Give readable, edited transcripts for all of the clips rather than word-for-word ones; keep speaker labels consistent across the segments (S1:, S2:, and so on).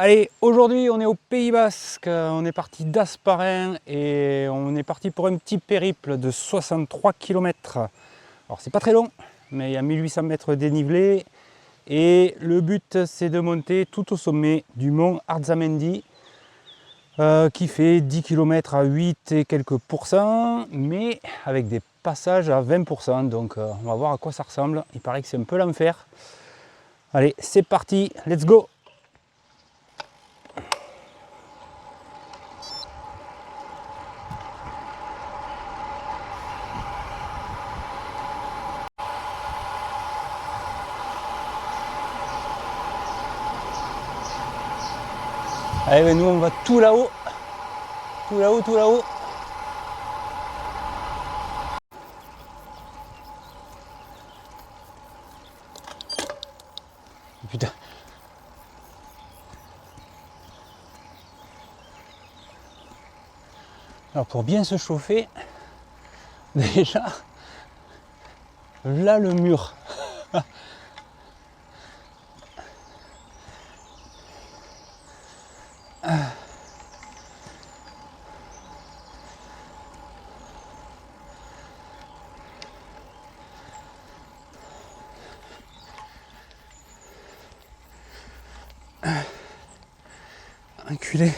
S1: Allez, aujourd'hui on est au Pays Basque, on est parti d'Hasparren et on est parti pour un petit périple de 63 km. Alors c'est pas très long, mais il y a 1800 mètres dénivelé et le but c'est de monter tout au sommet du mont Arzamendi qui fait 10 km à 8 et quelques pourcents, mais avec des passages à 20%, donc on va voir à quoi ça ressemble. Il paraît que c'est un peu l'enfer. Allez, c'est parti, let's go! Allez, ben nous on va tout là-haut, tout là-haut, tout là-haut. Putain. Alors pour bien se chauffer, déjà, là le mur. Enculé.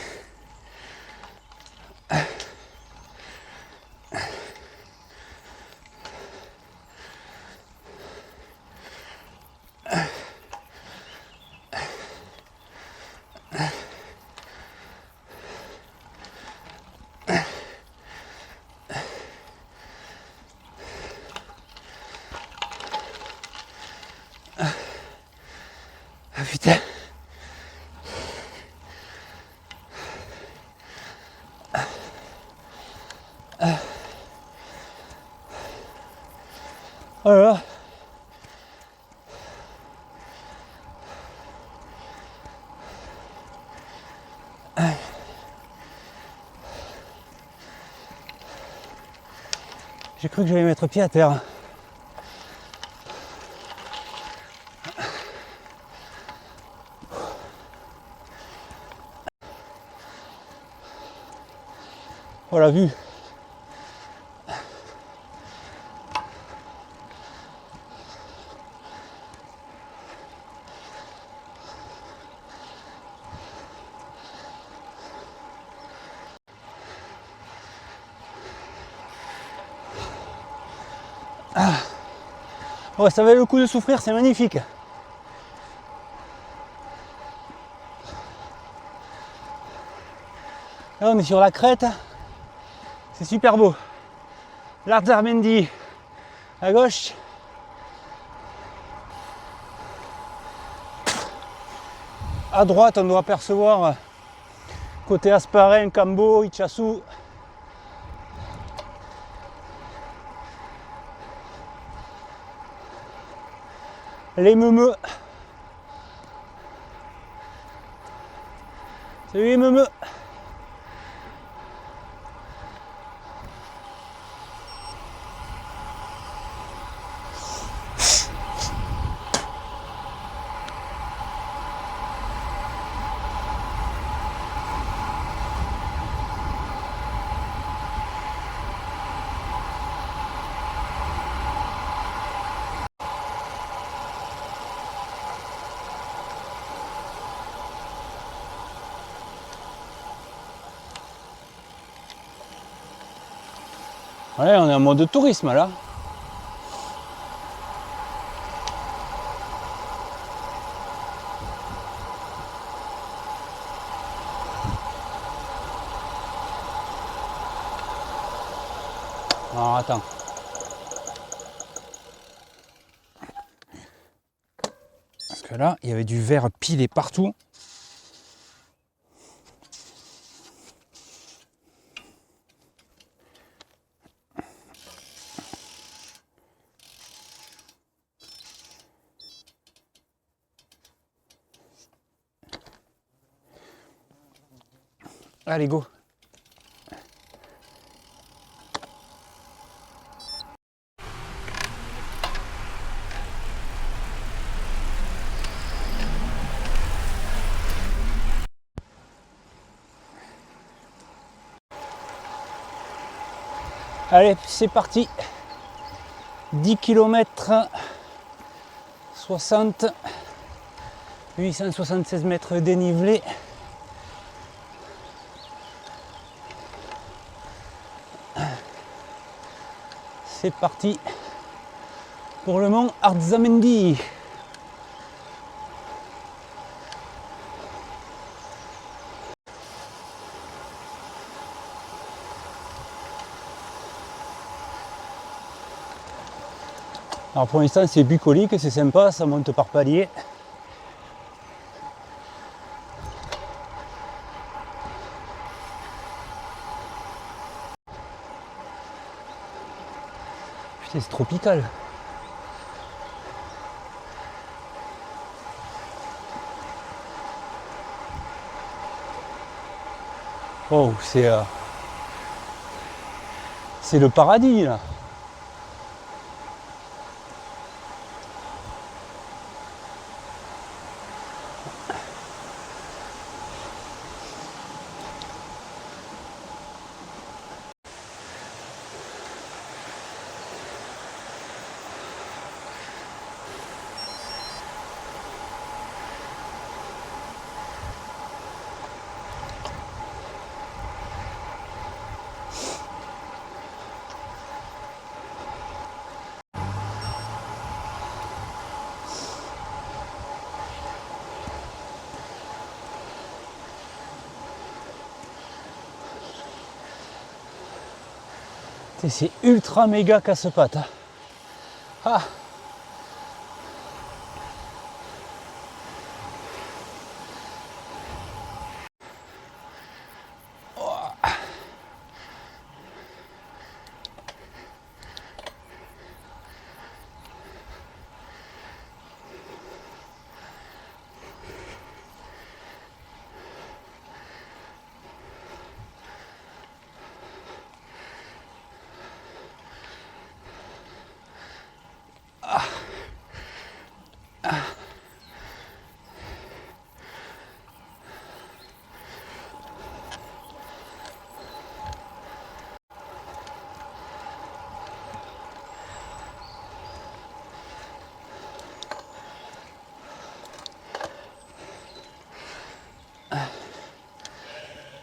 S1: Ah putain. Oh là là. J'ai cru que j'allais mettre pied à terre. Oh la vue. Ah. Ouais, ça valait le coup de souffrir, c'est magnifique. Là on est sur la crête, c'est super beau. L'Arzamendi à gauche. À droite on doit apercevoir côté Hasparren, Cambo, Itxasu. Les meumeux. Salut les meumeux. Ouais, on est en mode tourisme là. Alors attends. Parce que là, il y avait du verre pilé partout. Allez, go. Allez, c'est parti. 10 km 60, 876 mètres dénivelé. C'est parti pour le mont Arzamendi. Alors pour l'instant c'est bucolique, c'est sympa, ça monte par palier. Putain, c'est tropical. Oh, c'est le paradis là. C'est ultra méga casse-pattes. Ah.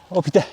S1: Oh putain.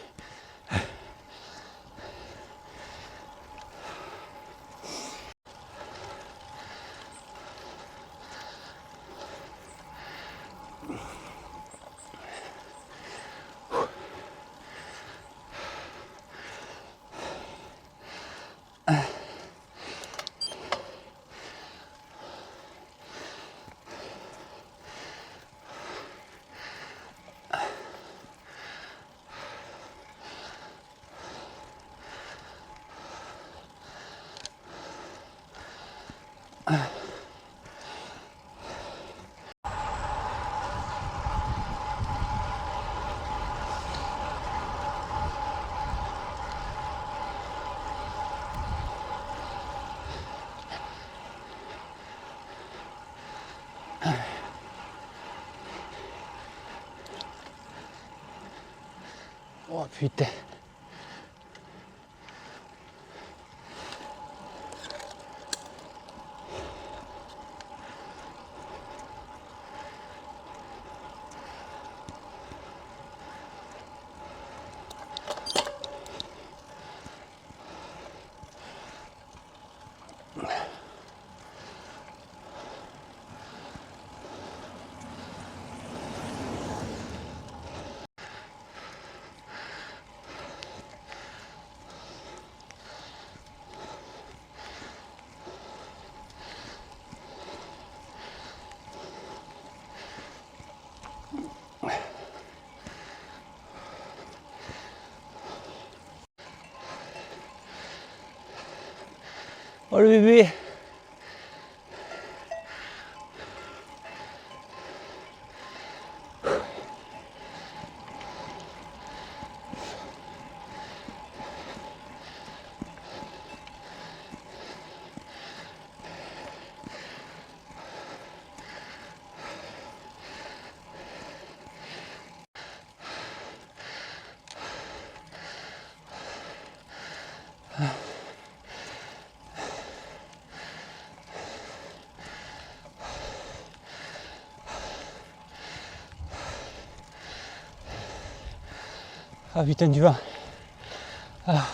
S1: Oh putain. Oh le bébé. Ah putain du vent. Ah.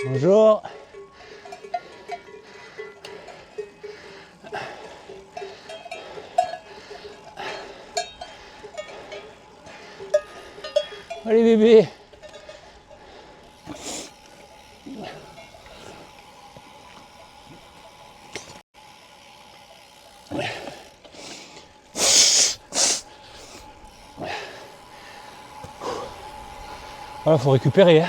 S1: Bonjour. Allez bébé. Voilà, faut récupérer. Hein.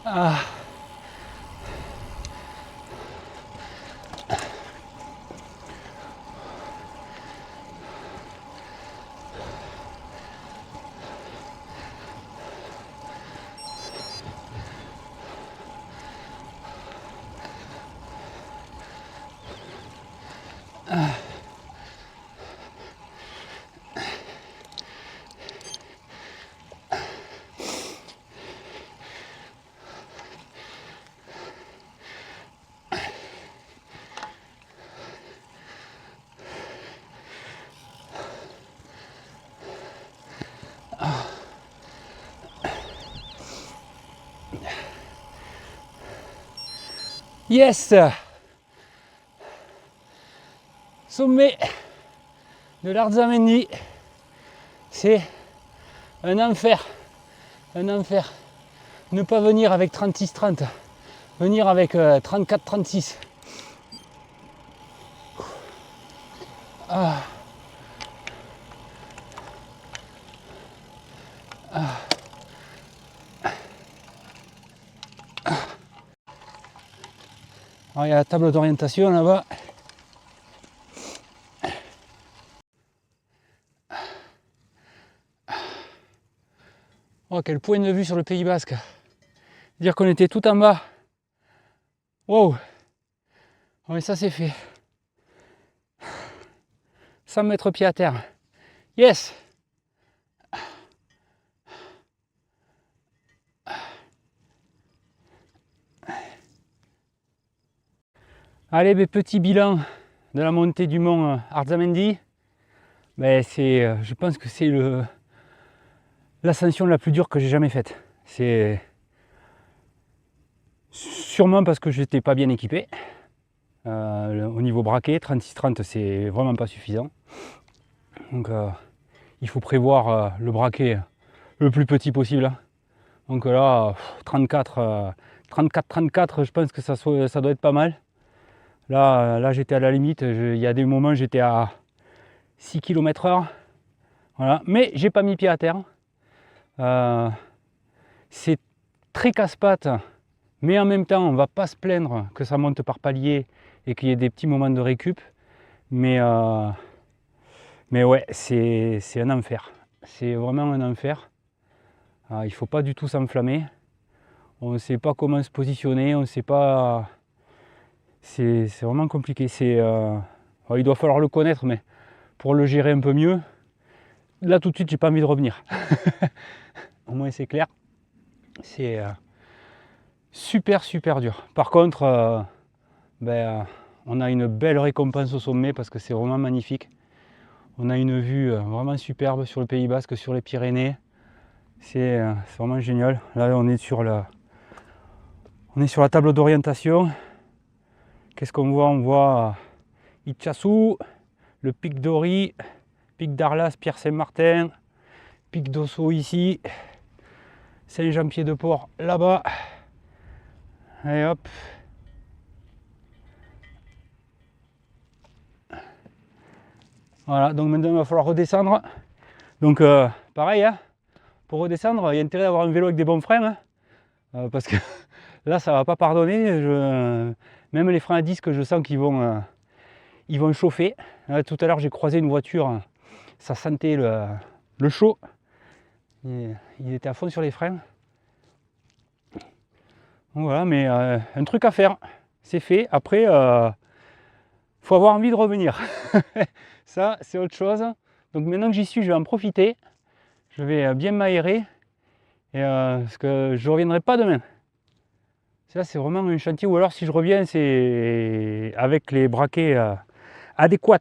S1: Ah. Yes! Sommet de l'Arzamendi. C'est un enfer. Un enfer. Ne pas venir avec 36-30. Venir avec 34-36. Ah. Ah. Alors, il y a la table d'orientation là-bas. Oh, quel point de vue sur le Pays Basque. Dire qu'on était tout en bas. Wow. Oh, mais ça c'est fait. 100 mètres pied à terre. Yes. Allez, ben, petit bilan de la montée du mont Arzamendi. Ben, je pense que c'est l'ascension la plus dure que j'ai jamais faite. C'est sûrement parce que je n'étais pas bien équipé. Au niveau braquet, 36-30, c'est vraiment pas suffisant. Donc il faut prévoir le braquet le plus petit possible. Donc là, 34, je pense que ça doit être pas mal. Là j'étais à la limite, il y a des moments j'étais à 6 km/h. Voilà. Mais j'ai pas mis pied à terre. C'est très casse-pattes, mais en même temps on va pas se plaindre que ça monte par palier et qu'il y ait des petits moments de récup. Mais ouais, c'est un enfer. C'est vraiment un enfer. Il faut pas du tout s'enflammer. On ne sait pas comment se positionner, on ne sait pas. C'est vraiment compliqué. Il doit falloir le connaître, mais pour le gérer un peu mieux, là tout de suite j'ai pas envie de revenir. Au moins c'est clair. C'est super dur. Par contre, on a une belle récompense au sommet parce que c'est vraiment magnifique. On a une vue vraiment superbe sur le Pays Basque, sur les Pyrénées. C'est vraiment génial. Là on est sur la table d'orientation. Qu'est-ce qu'on voit? On voit Itchassou, le pic d'Ori, pic d'Arlas, Pierre-Saint-Martin, pic d'Osso ici, Saint-Jean-Pied-de-Port là-bas. Allez hop. Voilà, donc maintenant il va falloir redescendre. Donc pareil, hein, pour redescendre, il y a intérêt d'avoir un vélo avec des bons freins. Hein, parce que là ça va pas pardonner. Même les freins à disque, je sens qu'ils vont chauffer. Tout à l'heure j'ai croisé une voiture, ça sentait le chaud. Il était à fond sur les freins. Donc voilà, mais un truc à faire, c'est fait. Après, faut avoir envie de revenir. Ça, c'est autre chose. Donc maintenant que j'y suis, je vais en profiter. Je vais bien m'aérer. Et parce que je ne reviendrai pas demain. Ça, c'est vraiment un chantier. Ou alors, si je reviens, c'est avec les braquets adéquats.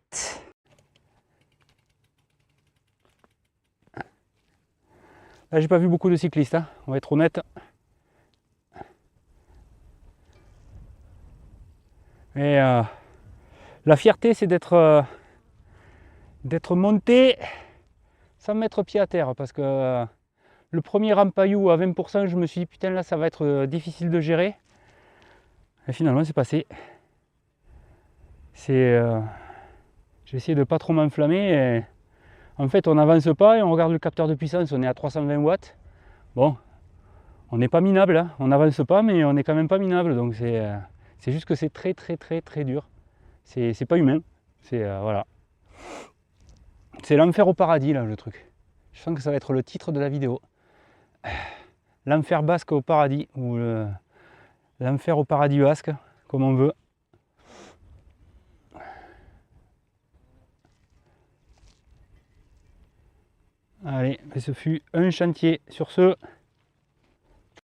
S1: Là, j'ai pas vu beaucoup de cyclistes, hein, on va être honnête. Et la fierté, c'est d'être monté sans mettre pied à terre. Parce que le premier rampaillou à 20%, je me suis dit, putain, là, ça va être difficile de gérer. Et finalement, c'est passé. J'ai essayé de pas trop m'enflammer. Et en fait, on n'avance pas et on regarde le capteur de puissance, on est à 320 watts. Bon, on n'est pas minable, hein. On n'avance pas, mais on n'est quand même pas minable. Donc c'est juste que c'est très dur. C'est pas humain. Voilà. C'est l'enfer au paradis, là, le truc. Je sens que ça va être le titre de la vidéo. L'enfer basque au paradis, ou l'enfer au paradis basque, comme on veut. Allez, ce fut un chantier. Sur ce,